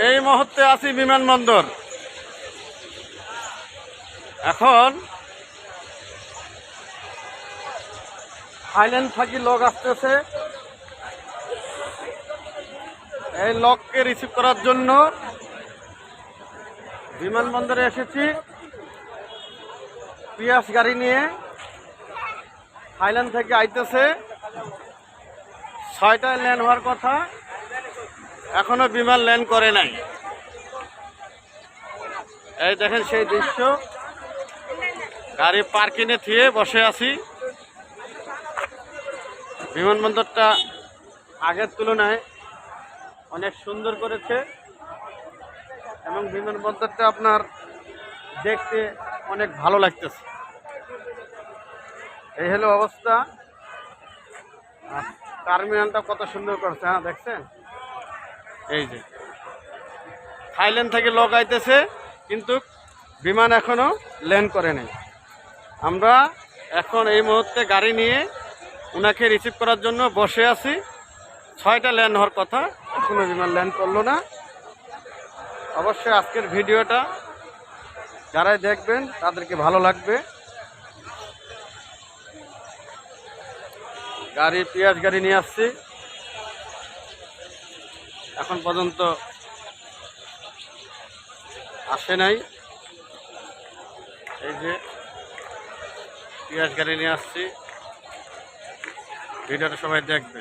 এই মুহূর্তে আছি বিমানবন্দর। এখন থাইল্যান্ড থাকি লোক আসতেছে। এই লোককে রিসিভ করার জন্য বিমানবন্দরে এসেছি। পিয়াস গাড়ি নিয়ে থাইল্যান্ড থেকে আইতেছে। 6টায় ল্যান্ড হওয়ার কথা, এখনো বিমান ল্যান্ড করে নাই। এই দেখেন সেই দৃশ্য, গাড়ি পার্কিংয়ে থিয়ে বসে আছি। বিমানবন্দরটা আগের তুলনায় অনেক সুন্দর করেছে এবং বিমানবন্দরটা আপনার দেখতে অনেক ভালো লাগতেছে। এই হলো অবস্থা। টার্মিনালটা কত সুন্দর করেছে, হ্যাঁ দেখছেন? এই যে থাইল্যান্ড থেকে লোক আইতেছে, কিন্তু বিমান এখনো ল্যান্ড করে নাই। আমরা এখন এই মুহূর্তে গাড়ি নিয়ে ওনাকে রিসিভ করার জন্য বসে আছি। 6টা ল্যান্ড হওয়ার কথা, এখনো বিমান ল্যান্ড করলো না। অবশ্যই আজকের ভিডিওটা যারাই দেখবেন তাদেরকে ভালো লাগবে। গাড়ি পিয়াজ গাড়ি নিয়ে আসছি, এখন পর্যন্ত আসে নাই। এই যে পিয়াজ গাড়ি নিয়ে আসছি, ভিডিওটা সবাই দেখবে।